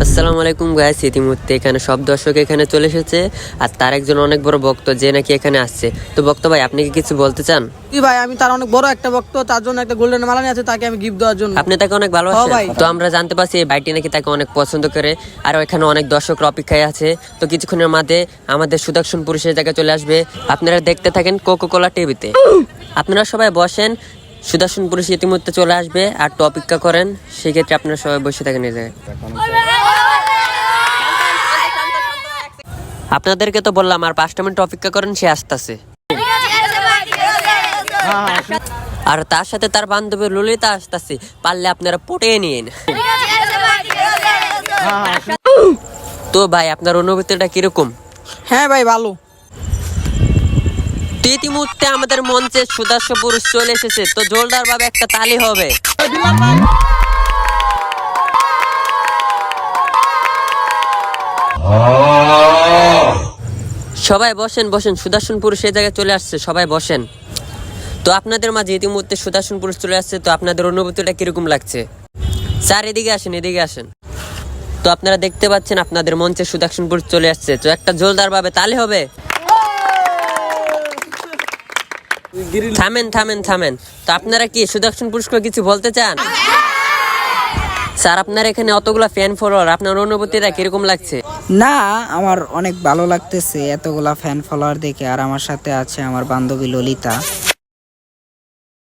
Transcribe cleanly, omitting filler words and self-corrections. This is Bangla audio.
আসসালামু আলাইকুম গাইস, ইতিমধ্যে এখানে সব দর্শক এখানে চলে এসেছে আর তার একজন অনেক বড় ভক্ত যে নাকি এখানে আসছে। তো ভক্ত ভাই, আপনি কি কিছু বলতে চান? জি ভাই, আমি তার অনেক বড় একটা ভক্ত, তার জন্য একটা গোল্ডেন মালা নিয়ে আছে, তাকে আমি গিফট দেওয়ার জন্য। আপনি তাকে অনেক ভালোবাসেন? তো আমরা জানতে পারছি এই ভাইটি নাকি তাকে অনেক পছন্দ করে, আর এখানে অনেক দর্শকরা অপেক্ষায় আছে। তো কিছুক্ষণের মধ্যে আমাদের সুদর্শন পুরুষের জায়গায় চলে আসবে। আপনারা দেখতে থাকেন কোকোকোলা টিভিতে। আপনারা সবাই বসেন, সুদর্শন পুরুষ ইতিমধ্যে চলে আসবে, আর একটু অপেক্ষা করেন। সেক্ষেত্রে আপনারা সবাই বসে থাকেন এই জায়গায়। আপনাদেরকে তো বললাম আর 5 মিনিট অপেক্ষা করেন, সে আসতেছে। আর তার সাথে তার বান্ধবী ললিতা আসতেছে, পারলে আপনারা পটিয়ে নিন। তো ভাই, আপনার অনুভূতিটা কিরকম? হ্যাঁ ভাই, ভালো। তো ইতিমধ্যে আমাদের মঞ্চে সুদর্শন পুরুষ চলে এসেছে, তো জোরদার ভাবে একটা তালি হবে। সবাই বসেন বসেন, সুদর্শন পুরুষ এই জায়গায় চলে আসছে, সবাই বসেন। তো আপনাদের মাঝে ইতিমধ্যে সুদর্শন পুরুষ চলে আসছে, তো আপনাদের অনুভূতিটা কিরকম লাগছে? স্যার এদিকে আসেন, এদিকে আসেন। তো আপনারা দেখতে পাচ্ছেন আপনাদের মঞ্চে সুদর্শন পুরুষ চলে আসছে, তো একটা জোরদার ভাবে তালি হবে। থামেন থামেন থামেন। তো আপনারা কি সুদর্শন পুরুষকে কিছু বলতে চান? স্যার, আপনার এখানে অতগুলা ফ্যান ফলোয়ার, আপনার অনুভূতিটা কিরকম লাগছে? না, আমার অনেক ভালো লাগতেছে এতগুলা ফ্যান ফলোয়ার দেখে। আর আমার সাথে আছে আমার বান্ধবী ললিতা।